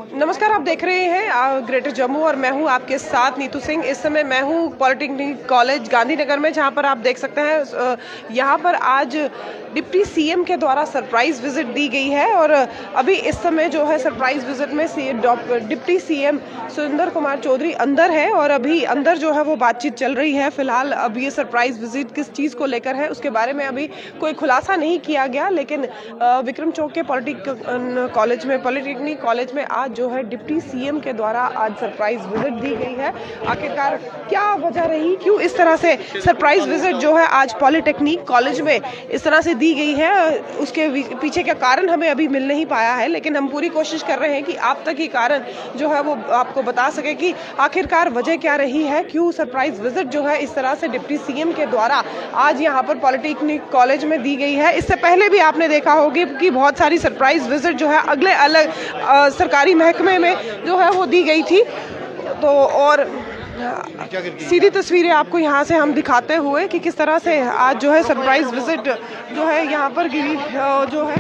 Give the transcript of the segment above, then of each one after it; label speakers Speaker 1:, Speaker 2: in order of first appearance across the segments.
Speaker 1: नमस्कार, आप देख रहे हैं ग्रेटर जम्मू और मैं हूं आपके साथ नीतू सिंह। इस समय मैं हूं पॉलिटेक्निक कॉलेज गांधीनगर में, जहां पर आप देख सकते हैं यहां पर आज डिप्टी सीएम के द्वारा सरप्राइज विजिट दी गई है। और अभी इस समय जो है सरप्राइज विजिट में डिप्टी सीएम सुरेंद्र कुमार चौधरी अंदर है और अभी अंदर जो है वो बातचीत चल रही है। फिलहाल अब ये सरप्राइज विजिट किस चीज़ को लेकर है उसके बारे में अभी कोई खुलासा नहीं किया गया, लेकिन विक्रम चौक के पॉलिटेक्निक कॉलेज में आज जो है डिप्टी सीएम के द्वारा आज सरप्राइज विजिट दी गई है। आखिरकार क्या वजह रही, क्यों इस तरह से सरप्राइज विजिट जो है आज पॉलिटेक्निक कॉलेज में इस तरह से दी गई है, उसके पीछे का कारण हमें अभी मिल नहीं पाया है। लेकिन हम पूरी कोशिश कर रहे हैं कि आप तक ही कारण जो है वो आपको बता सके कि आखिरकार वजह क्या रही है, क्यों सरप्राइज विजिट जो है इस तरह से डिप्टी सीएम के द्वारा आज यहाँ पर पॉलिटेक्निक कॉलेज में दी गई है। इससे पहले भी आपने देखा होगा कि बहुत सारी सरप्राइज विजिट जो है अगले अलग सरकारी महकमे में जो है वो दी गई थी। तो और सीधी तस्वीरें आपको यहाँ से हम दिखाते हुए कि किस तरह से आज जो है सरप्राइज विजिट जो है यहाँ पर गिरी जो है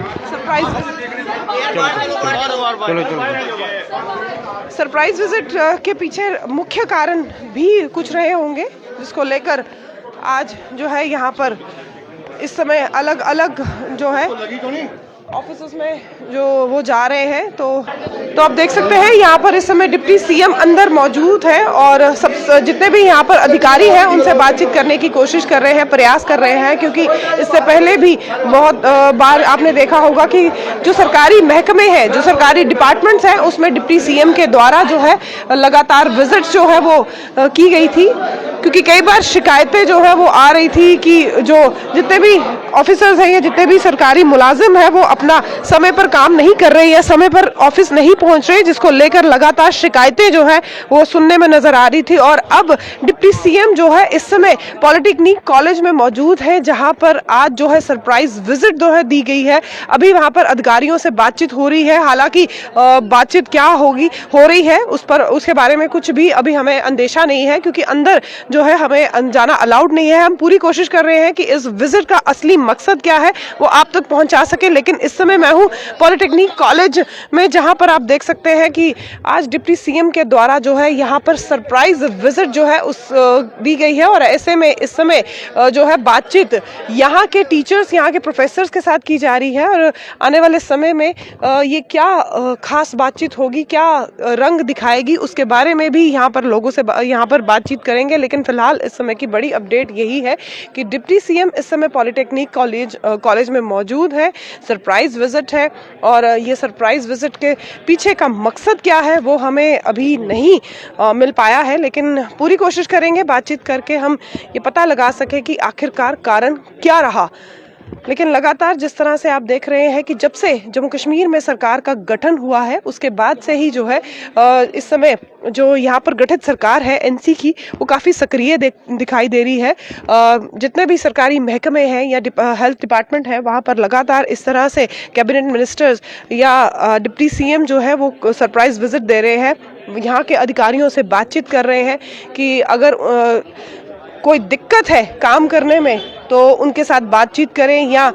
Speaker 1: सरप्राइज विजिट के पीछे मुख्य कारण भी कुछ रहे होंगे, जिसको लेकर आज जो है यहाँ पर इस समय अलग अलग जो है ऑफिस में जो वो जा रहे हैं। तो आप देख सकते हैं यहाँ पर इस समय डिप्टी सीएम अंदर मौजूद है और सब जितने भी यहाँ पर अधिकारी हैं उनसे बातचीत करने की कोशिश कर रहे हैं, प्रयास कर रहे हैं, क्योंकि इससे पहले भी बहुत बार आपने देखा होगा कि जो सरकारी महकमे हैं, जो सरकारी डिपार्टमेंट्स हैं, उसमें डिप्टी सीएम के द्वारा जो है लगातार विजिट जो है वो की गई थी। क्योंकि कई बार शिकायतें जो है वो आ रही थी कि जो जितने भी ऑफिसर्स हैं या जितने भी सरकारी मुलाजिम हैं वो अपना समय पर काम नहीं कर रहे या समय पर ऑफिस नहीं पहुंच रहे, जिसको लेकर लगातार शिकायतें जो है वो सुनने में नजर आ रही थी। और अब डिप्टी सीएम जो है इस समय पॉलिटेक्निक कॉलेज में मौजूद है, जहां पर आज जो है सरप्राइज विजिट जो है दी गई है। अभी वहां पर अधिकारियों से बातचीत हो रही है, हालांकि बातचीत क्या होगी हो रही है उसके बारे में कुछ भी अभी हमें अंदेशा नहीं है, क्योंकि अंदर जो है हमें जाना अलाउड नहीं है। हम पूरी कोशिश कर रहे हैं कि इस विजिट का असली मकसद क्या है वो आप तक पहुंचा सके। लेकिन इस समय मैं हूं पॉलिटेक्निक कॉलेज में, जहां पर आप देख सकते हैं कि आज डिप्टी सीएम के द्वारा जो है यहां पर सरप्राइज विजिट जो है उस दी गई है। और ऐसे में इस समय जो है बातचीत यहां के टीचर्स, यहां के प्रोफेसर्स के साथ की जा रही है। और आने वाले समय में ये क्या खास बातचीत होगी, क्या रंग दिखाएगी, उसके बारे में भी यहाँ पर लोगों से यहाँ पर बातचीत करेंगे। लेकिन फिलहाल इस समय की बड़ी अपडेट यही है कि डिप्टी सीएम इस समय पॉलिटेक्निक कॉलेज में मौजूद है, सरप्राइज विजिट है। और ये सरप्राइज विजिट के पीछे का मकसद क्या है वो हमें अभी नहीं मिल पाया है, लेकिन पूरी कोशिश करेंगे बातचीत करके हम ये पता लगा सके कि आखिरकार कारण क्या रहा। लेकिन लगातार जिस तरह से आप देख रहे हैं कि जब से जम्मू कश्मीर में सरकार का गठन हुआ है उसके बाद से ही जो है इस समय जो यहाँ पर गठित सरकार है एनसी की, वो काफ़ी सक्रिय दिखाई दे रही है। जितने भी सरकारी महकमे हैं या हेल्थ डिपार्टमेंट है, वहाँ पर लगातार इस तरह से कैबिनेट मिनिस्टर्स या डिप्टी सीएम जो है वो सरप्राइज विजिट दे रहे हैं, यहाँ के अधिकारियों से बातचीत कर रहे हैं कि अगर कोई दिक्कत है काम करने में तो उनके साथ बातचीत करें। या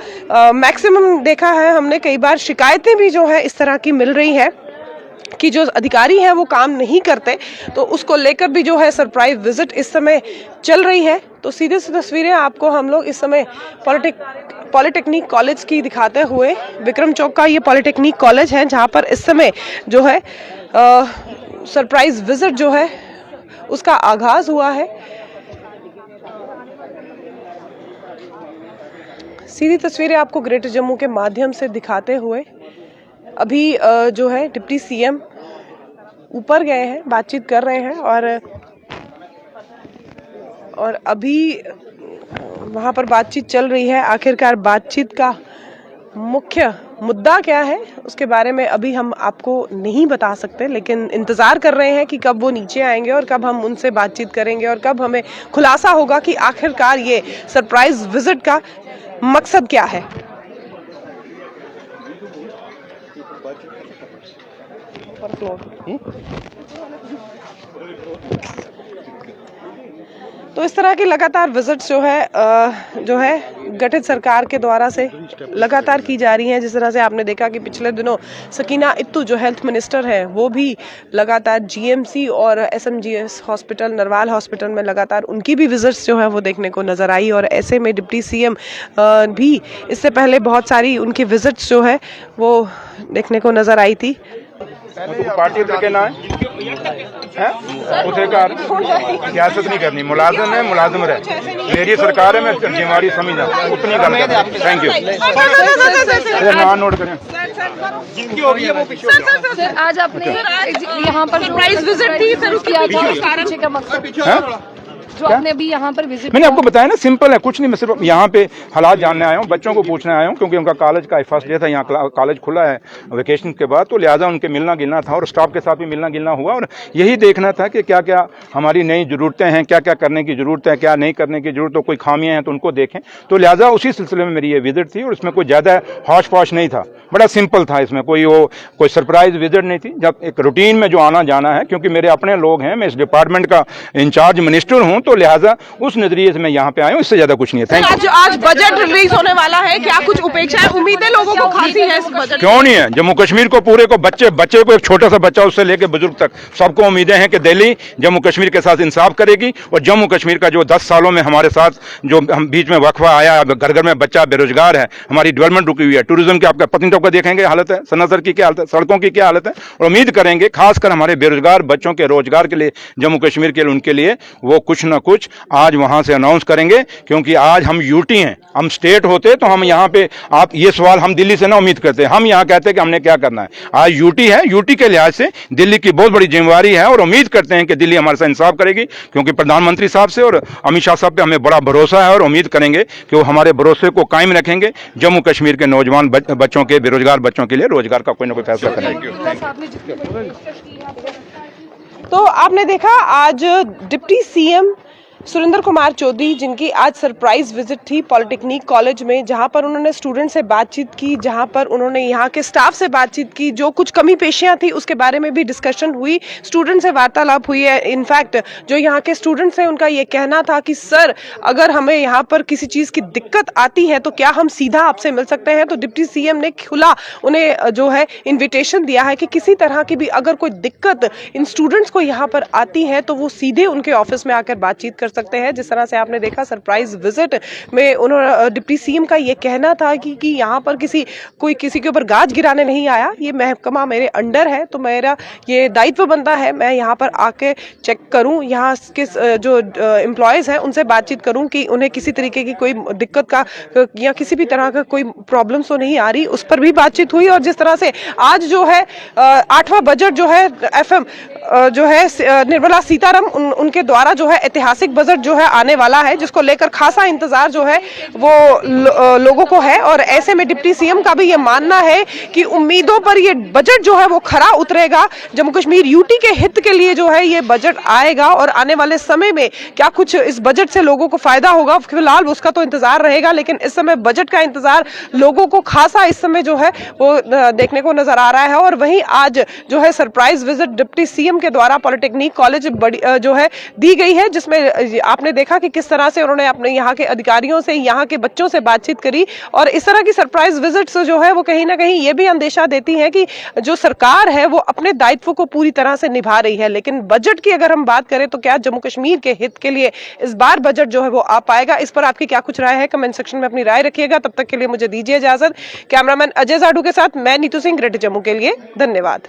Speaker 1: मैक्सिमम देखा है हमने कई बार शिकायतें भी जो है इस तरह की मिल रही है कि जो अधिकारी हैं वो काम नहीं करते, तो उसको लेकर भी जो है सरप्राइज विजिट इस समय चल रही है। तो सीधे से तस्वीरें आपको हम लोग इस समय पॉलिटेक्निक कॉलेज की दिखाते हुए, विक्रम चौक का ये पॉलिटेक्निक कॉलेज है जहाँ पर इस समय जो है सरप्राइज विजिट जो है उसका आगाज हुआ है। सीधी तस्वीरें आपको ग्रेटर जम्मू के माध्यम से दिखाते हुए अभी जो है डिप्टी सीएम ऊपर गए हैं, बातचीत कर रहे हैं। और अभी वहाँ पर बातचीत चल रही है। आखिरकार बातचीत का मुख्य मुद्दा क्या है उसके बारे में अभी हम आपको नहीं बता सकते, लेकिन इंतज़ार कर रहे हैं कि कब वो नीचे आएंगे और कब हम उनसे बातचीत करेंगे और कब हमें खुलासा होगा कि आखिरकार ये सरप्राइज विजिट का मकसद क्या है। तो तो इस तरह की लगातार विजिट्स जो है गठित सरकार के द्वारा से लगातार की जा रही हैं। जिस तरह से आपने देखा कि पिछले दिनों सकीना इत्तू जो हेल्थ मिनिस्टर है वो भी लगातार जीएमसी और एसएमजीएस हॉस्पिटल, नरवाल हॉस्पिटल में लगातार उनकी भी विजिट्स जो है वो देखने को नजर आई। और ऐसे में डिप्टी सीएम भी इससे पहले बहुत सारी उनकी विजिट्स जो है वो देखने को नजर आई थी।
Speaker 2: पार्टी तक ना है उसे सियासत नहीं करनी, मुलाजिम है मुलाजिम रहे, मेरी सरकार है, मैं जिम्मेवारी समझना उतनी गल। Thank you. नोट करें
Speaker 3: सर, आज आपने यहाँ पर सरप्राइज विजिट थी सर, उसके का मकसद जो आपने अभी यहाँ पर विजिट,
Speaker 2: मैंने आपको बताया ना, सिंपल है, कुछ नहीं, मैं सिर्फ यहाँ पे हालात जानने आया हूँ, बच्चों को पूछने आया हूँ, क्योंकि उनका कॉलेज का फर्स्ट डे था, यहाँ कॉलेज खुला है वेकेशन के बाद, तो लिहाजा उनके मिलना गिलना था और स्टाफ के साथ भी मिलना गिलना हुआ और यही देखना था कि क्या क्या हमारी नई ज़रूरतें हैं, क्या क्या करने की ज़रूरत है, क्या नहीं करने की ज़रूरत, तो कोई खामियाँ हैं तो उनको देखें। तो लिहाजा उसी सिलसिले में मेरी ये विजिट थी और इसमें कोई ज़्यादा हौश पौश नहीं था, बड़ा सिंपल था, इसमें कोई सरप्राइज विजिट नहीं थी। जब एक रूटीन में जो आना जाना है, क्योंकि मेरे अपने लोग हैं, मैं इस डिपार्टमेंट का इंचार्ज मिनिस्टर हूं, तो लिहाजा उस नजरिए से मैं यहाँ पे आया हूँ, इससे ज्यादा कुछ नहीं है।
Speaker 1: आज बजट रिलीज होने वाला है, क्या कुछ उपेक्षाएं, उम्मीदें लोगों को खासी है इस बजट?
Speaker 2: क्यों नहीं है, जम्मू कश्मीर को पूरे को बच्चे को, एक छोटा सा बच्चा उससे लेकर बुजुर्ग तक सबको उम्मीदें हैं कि दिल्ली जम्मू कश्मीर के साथ इंसाफ करेगी और जम्मू कश्मीर का जो 10 सालों में हमारे साथ जो हम बीच में वक्फा आया, घर घर में बच्चा बेरोजगार है, हमारी डेवलपमेंट रुकी हुई है, टूरिज्म की आपका पत्नीटॉप का देखेंगे हालत है, सनासर की क्या हालत है, सड़कों की क्या हालत है, और उम्मीद करेंगे खासकर हमारे बेरोजगार बच्चों के रोजगार के लिए जम्मू कश्मीर के लिए, उनके लिए वो कुछ ना कुछ आज वहां से अनाउंस करेंगे। क्योंकि आज हम यूटी हैं, हम स्टेट होते तो हम यहाँ पे, आप ये सवाल हम दिल्ली से ना उम्मीद करते, हम यहाँ कहते हैं कि हमने क्या करना है। आज यूटी है, यूटी के लिहाज से दिल्ली की बहुत बड़ी जिम्मेवारी है और उम्मीद करते हैं कि दिल्ली हमारे साथ इंसाफ करेगी, क्योंकि प्रधानमंत्री साहब से और अमित शाह साहब पे हमें बड़ा भरोसा है और उम्मीद करेंगे कि वो हमारे भरोसे को कायम रखेंगे, जम्मू कश्मीर के नौजवान बच्चों के, बेरोजगार बच्चों के लिए रोजगार का कोई ना कोई फैसला करेंगे।
Speaker 1: तो आपने देखा आज डिप्टी सीएम सुरेंद्र कुमार चौधरी, जिनकी आज सरप्राइज विजिट थी पॉलिटेक्निक कॉलेज में, जहां पर उन्होंने स्टूडेंट से बातचीत की, जहां पर उन्होंने यहां के स्टाफ से बातचीत की, जो कुछ कमी पेशियां थी उसके बारे में भी डिस्कशन हुई, स्टूडेंट से वार्तालाप हुई है। इनफैक्ट जो यहां के स्टूडेंट्स हैं उनका ये कहना था कि सर, अगर हमें यहाँ पर किसी चीज की दिक्कत आती है तो क्या हम सीधा आपसे मिल सकते हैं? तो डिप्टी सीएम ने खुला उन्हें जो है इन्विटेशन दिया है कि किसी तरह की भी अगर कोई दिक्कत इन स्टूडेंट्स को यहाँ पर आती है तो वो सीधे उनके ऑफिस में आकर बातचीत कर सकते हैं। जिस तरह से आपने देखा सरप्राइज विजिट में उन्होंने, डिप्टी सीएम का ये कहना था कि यहाँ पर कोई किसी के ऊपर गाज गिराने नहीं आया, ये महकमा मेरे अंडर है, तो मेरा ये दायित्व बनता है मैं यहाँ पर आके चेक करूँ, यहाँ के जो एम्प्लॉयज हैं उनसे बातचीत करूँ कि उन्हें किसी तरीके की कोई दिक्कत का या किसी भी तरह का कोई प्रॉब्लम तो नहीं आ रही, उस पर भी बातचीत हुई। और जिस तरह से आज जो है 8वां बजट जो है एफएम जो है निर्मला सीतारमण उनके द्वारा जो है ऐतिहासिक बजट जो है आने वाला है, जिसको लेकर खासा इंतजार जो है वो लोगों को है। और ऐसे में डिप्टी सीएम का भी ये मानना है कि उम्मीदों पर ये बजट जो है वो खरा उतरेगा, जम्मू कश्मीर यूटी के हित के लिए जो है ये बजट आएगा और आने वाले समय में क्या कुछ इस बजट से लोगों को फायदा होगा, फिलहाल उसका तो इंतजार रहेगा, लेकिन इस समय बजट का इंतजार लोगों को खासा इस समय जो है वो देखने को नजर आ रहा है। और वहीं आज जो है सरप्राइज विजिट डिप्टी सीएम के द्वारा पॉलिटेक्निक कॉलेज जो है दी गई है, जिसमें आपने देखा कि किस तरह से उन्होंने अपने यहाँ के अधिकारियों से, यहाँ के बच्चों से बातचीत करी। और इस तरह की सरप्राइज विजिट्स जो है वो कहीं ना कहीं ये भी अंदेशा देती है कि जो सरकार है वो अपने दायित्व को पूरी तरह से निभा रही है। लेकिन बजट की अगर हम बात करें तो क्या जम्मू कश्मीर के हित के लिए इस बार बजट जो है वो आ पाएगा? इस पर आपकी क्या कुछ राय है? कमेंट सेक्शन में अपनी राय रखिएगा। तब तक के लिए मुझे दीजिए इजाजत। कैमरामैन अजय जाडू के साथ मैं नीतू सिंह, ग्रेटर जम्मू के लिए। धन्यवाद।